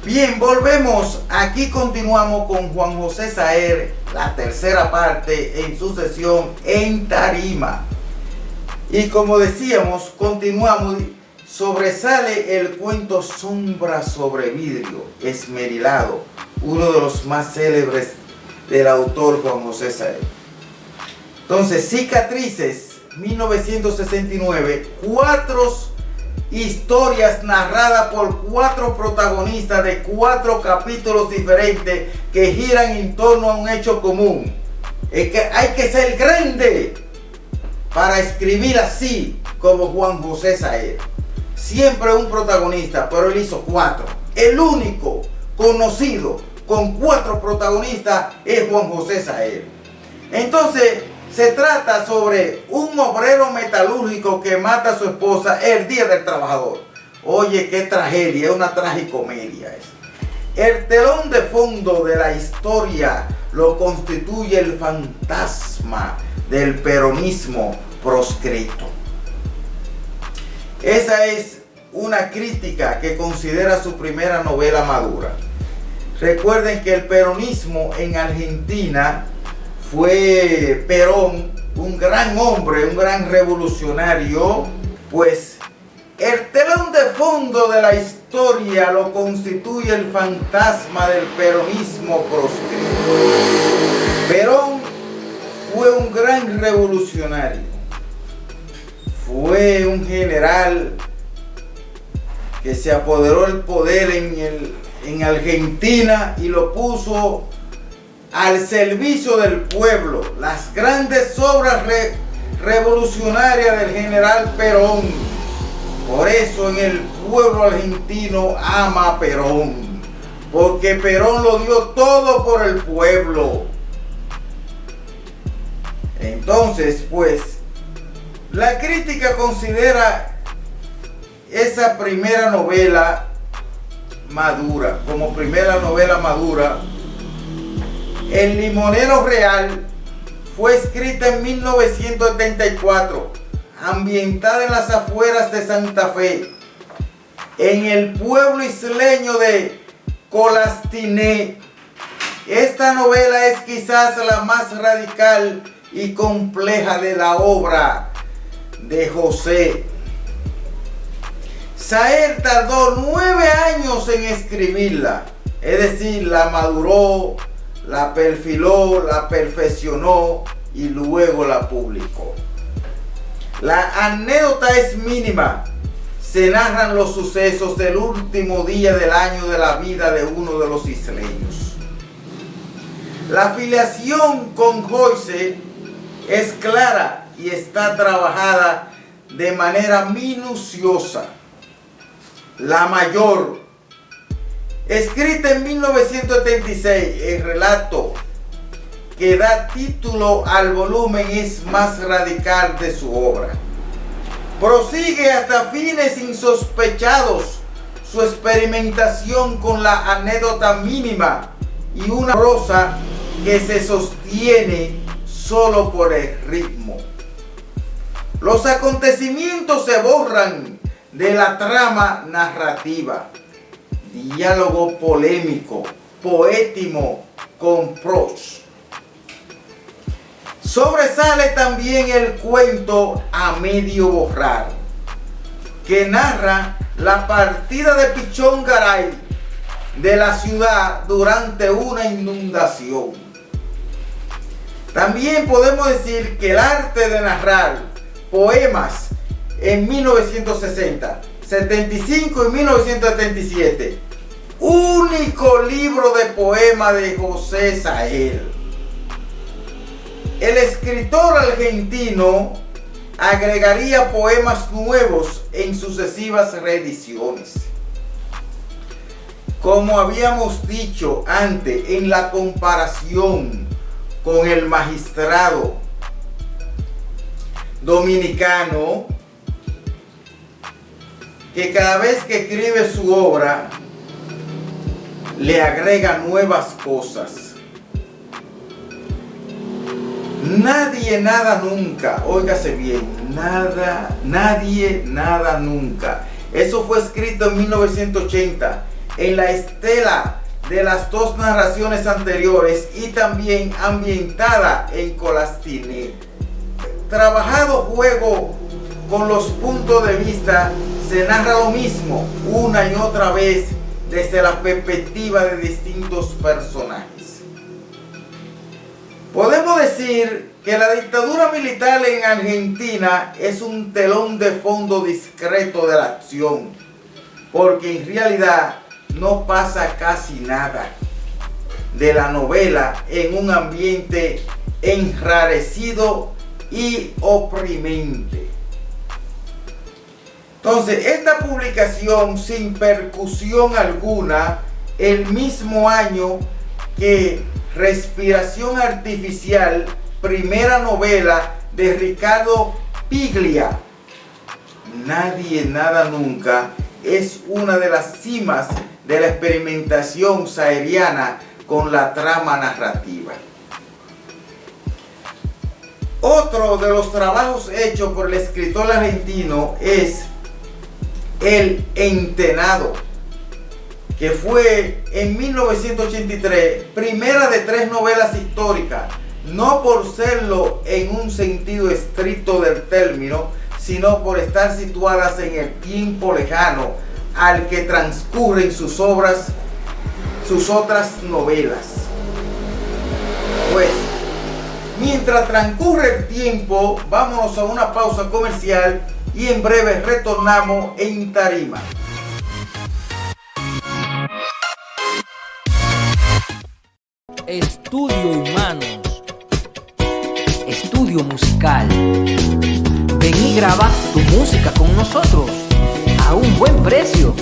Bien, volvemos. Aquí continuamos con Juan José Saer, la tercera parte en su sesión en tarima. Y como decíamos, continuamos. Sobresale el cuento Sombra sobre vidrio, esmerilado, uno de los más célebres del autor Juan José Saer. Entonces, Cicatrices, 1969, 4 historias narradas por 4 protagonistas de 4 capítulos diferentes que giran en torno a un hecho común. Es que hay que ser grande para escribir así como Juan José Saer. Siempre un protagonista, pero él hizo 4. El único conocido con 4 protagonistas es Juan José Saer. Entonces, se trata sobre un obrero metalúrgico que mata a su esposa el día del trabajador. Oye, qué tragedia, es una tragicomedia. El telón de fondo de la historia lo constituye el fantasma del peronismo proscrito. Esa es una crítica que considera su primera novela madura. Recuerden que el peronismo en Argentina fue Perón, un gran hombre, un gran revolucionario. Pues el telón de fondo de la historia lo constituye el fantasma del peronismo proscrito. Perón fue un gran revolucionario. Fue un general que se apoderó del poder en Argentina y lo puso al servicio del pueblo. Las grandes obras revolucionarias del general Perón. Por eso en el pueblo argentino ama a Perón, porque Perón lo dio todo por el pueblo. Entonces, pues, la crítica considera esa primera novela madura, como primera novela madura. El Limonero Real fue escrita en 1974, ambientada en las afueras de Santa Fe, en el pueblo isleño de Colastiné. Esta novela es quizás la más radical y compleja de la obra de José. Saer tardó 9 años en escribirla, es decir, la maduró, la perfiló, la perfeccionó y luego la publicó. La anécdota es mínima. Se narran los sucesos del último día del año de la vida de uno de los isleños. La afiliación con Joyce es clara y está trabajada de manera minuciosa. La mayor, escrita en 1976, el relato que da título al volumen es más radical de su obra. Prosigue hasta fines insospechados su experimentación con la anécdota mínima y una prosa que se sostiene solo por el ritmo. Los acontecimientos se borran de la trama narrativa. Diálogo polémico, poético con prosa. Sobresale también el cuento A medio borrar, que narra la partida de Pichón Garay de la ciudad durante una inundación. También podemos decir que el arte de narrar poemas en 1960, 75 y 1977, único libro de poemas de José Saer. El escritor argentino agregaría poemas nuevos en sucesivas reediciones. Como habíamos dicho antes, en la comparación con el magistrado dominicano, que cada vez que escribe su obra le agrega nuevas cosas. Nadie nada nunca, óigase bien, nadie nada nunca. Eso fue escrito en 1980 en la estela de las dos narraciones anteriores y también ambientada en Colastiné. Trabajado juego con los puntos de vista, se narra lo mismo una y otra vez desde la perspectiva de distintos personajes. Podemos decir que la dictadura militar en Argentina es un telón de fondo discreto de la acción, porque en realidad no pasa casi nada de la novela en un ambiente enrarecido y oprimente. Entonces, esta publicación sin percusión alguna, el mismo año que Respiración Artificial, primera novela de Ricardo Piglia, Nadie, Nada, Nunca, es una de las cimas de la experimentación saeriana con la trama narrativa. Otro de los trabajos hechos por el escritor argentino es El Entenado, que fue en 1983, primera de 3 novelas históricas, no por serlo en un sentido estricto del término, sino por estar situadas en el tiempo lejano al que transcurren sus otras novelas. Pues, mientras transcurre el tiempo, vámonos a una pausa comercial y en breve retornamos en Tarima. Estudio Humanos. Estudio musical. Ven y graba tu música con nosotros a un buen precio.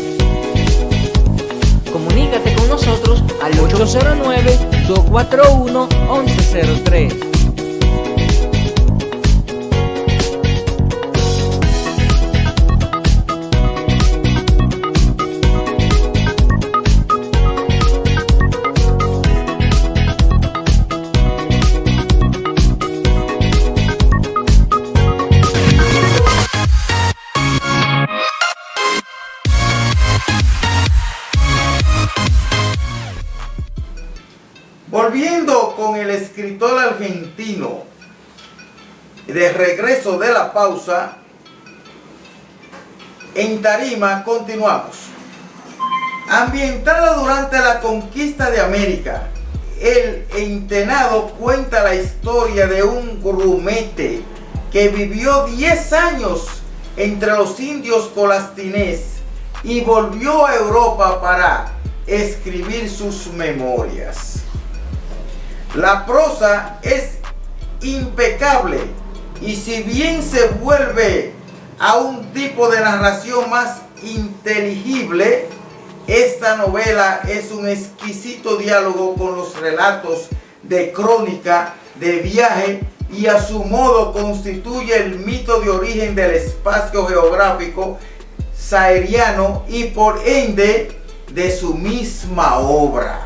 Comunícate con nosotros al 809-241-1103. Volviendo con el escritor argentino, de regreso de la pausa, en Tarima continuamos. Ambientada durante la conquista de América, El Entenado cuenta la historia de un grumete que vivió 10 años entre los indios colastinés y volvió a Europa para escribir sus memorias. La prosa es impecable y si bien se vuelve a un tipo de narración más inteligible, esta novela es un exquisito diálogo con los relatos de crónica, de viaje y a su modo constituye el mito de origen del espacio geográfico saeriano y por ende de su misma obra.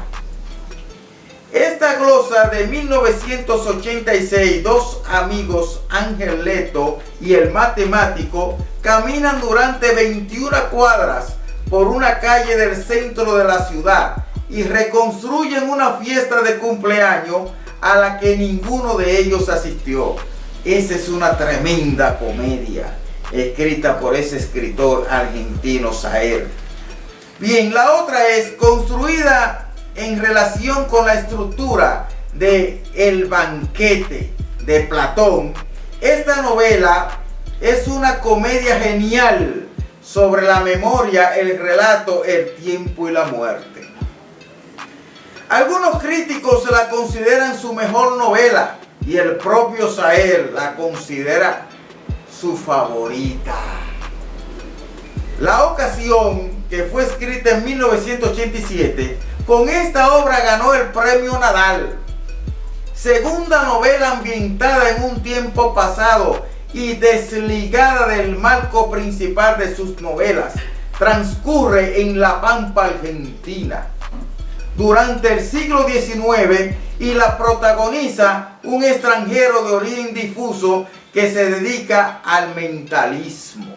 Esta glosa de 1986, dos amigos, Ángel Leto y el matemático, caminan durante 21 cuadras por una calle del centro de la ciudad y reconstruyen una fiesta de cumpleaños a la que ninguno de ellos asistió. Esa es una tremenda comedia escrita por ese escritor argentino Saer. Bien, la otra es construida en relación con la estructura de El Banquete de Platón. Esta novela es una comedia genial sobre la memoria, el relato, el tiempo y la muerte. Algunos críticos la consideran su mejor novela y el propio Saer la considera su favorita. La Ocasión, que fue escrita en 1987, con esta obra ganó el premio Nadal. Segunda novela ambientada en un tiempo pasado y desligada del marco principal de sus novelas. Transcurre en la Pampa Argentina durante el siglo XIX y la protagoniza un extranjero de origen difuso que se dedica al mentalismo.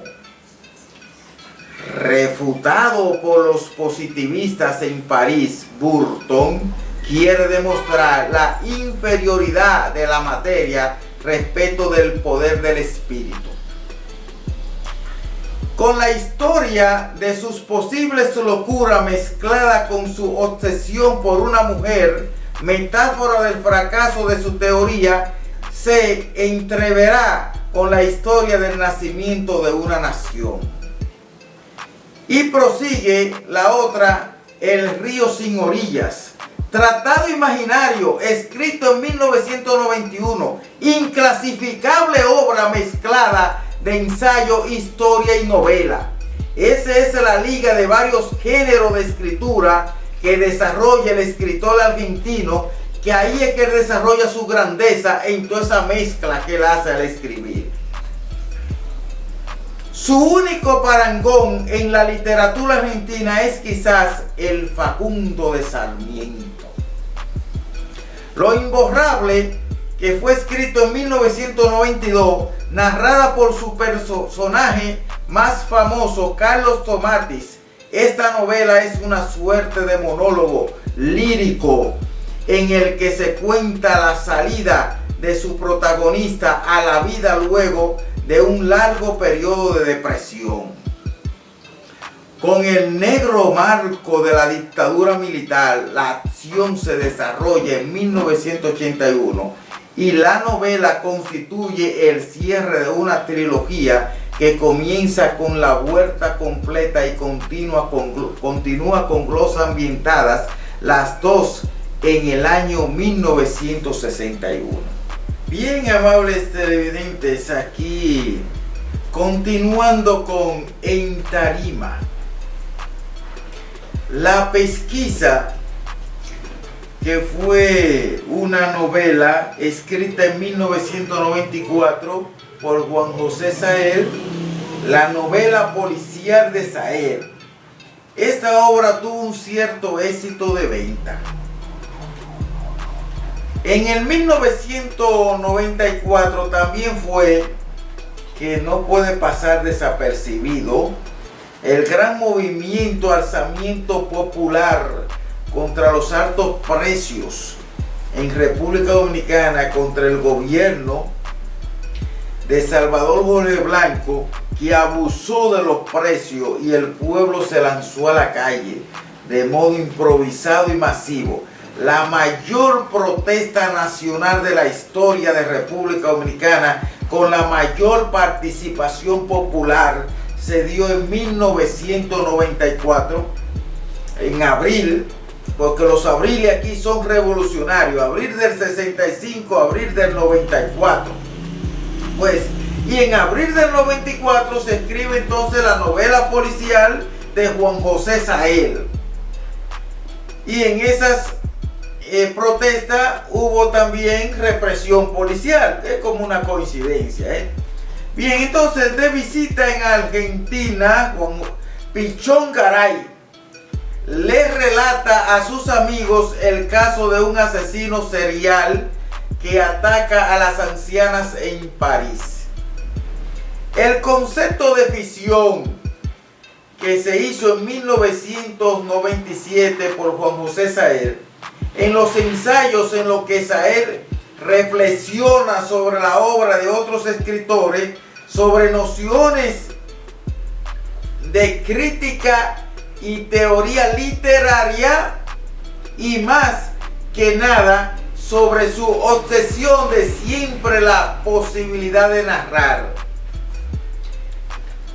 refutado por los positivistas en París, Burton quiere demostrar la inferioridad de la materia respecto del poder del espíritu. Con la historia de sus posibles locuras mezclada con su obsesión por una mujer, metáfora del fracaso de su teoría, se entreverá con la historia del nacimiento de una nación. Y prosigue la otra, El río sin orillas. Tratado imaginario, escrito en 1991, inclasificable obra mezclada de ensayo, historia y novela. Esa es la liga de varios géneros de escritura que desarrolla el escritor argentino, que ahí es que él desarrolla su grandeza en toda esa mezcla que él hace al escribir. Su único parangón en la literatura argentina es quizás el Facundo de Sarmiento. Lo imborrable, que fue escrito en 1992, narrada por su personaje más famoso, Carlos Tomatis. Esta novela es una suerte de monólogo lírico en el que se cuenta la salida de su protagonista a la vida luego de un largo periodo de depresión. Con el negro marco de la dictadura militar, la acción se desarrolla en 1981 y la novela constituye el cierre de una trilogía que comienza con la vuelta completa y continúa con glosas ambientadas, las dos en el año 1961. Bien, amables televidentes, aquí continuando con En Tarima. La pesquisa, que fue una novela escrita en 1994 por Juan José Saer, la novela policial de Saer. Esta obra tuvo un cierto éxito de venta. En el 1994 también fue, que no puede pasar desapercibido, el gran movimiento alzamiento popular contra los altos precios en República Dominicana, contra el gobierno de Salvador Jorge Blanco, que abusó de los precios y el pueblo se lanzó a la calle de modo improvisado y masivo. La mayor protesta nacional de la historia de República Dominicana, con la mayor participación popular, se dio en 1994, en abril, porque los abriles aquí son revolucionarios, abril del 65, abril del 94. Pues, y en abril del 94 se escribe entonces la novela policial de Juan José Saer. Y en esas protestas hubo también represión policial, es como una coincidencia, Bien, entonces de visita en Argentina, Juan Pichón Garay le relata a sus amigos el caso de un asesino serial que ataca a las ancianas en París. El concepto de ficción que se hizo en 1997 por Juan José Saer, en los ensayos en los que Saer reflexiona sobre la obra de otros escritores, sobre nociones de crítica y teoría literaria, y más que nada sobre su obsesión de siempre la posibilidad de narrar.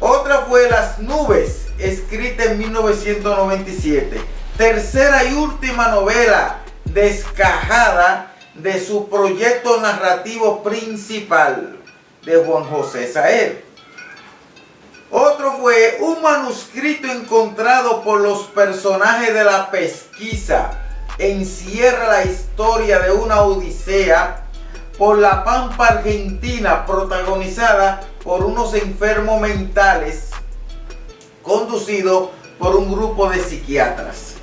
Otra fue Las nubes, escrita en 1997, tercera y última novela descajada de su proyecto narrativo principal de Juan José Saer. Otro fue un manuscrito encontrado por los personajes de la pesquisa. Encierra la historia de una odisea por la pampa argentina, protagonizada por unos enfermos mentales, conducido por un grupo de psiquiatras.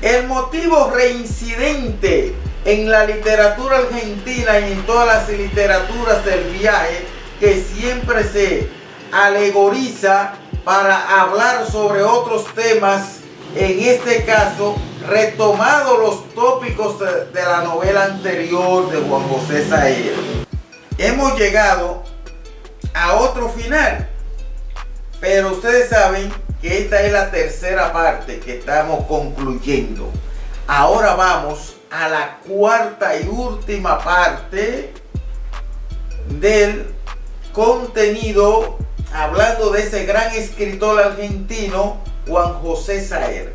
El motivo reincidente en la literatura argentina y en todas las literaturas del viaje, que siempre se alegoriza para hablar sobre otros temas, en este caso retomado los tópicos de la novela anterior de Juan José Saer. Hemos llegado a otro final, pero ustedes saben que esta es la tercera parte que estamos concluyendo. Ahora vamos a la cuarta y última parte del contenido, hablando de ese gran escritor argentino Juan José Saer.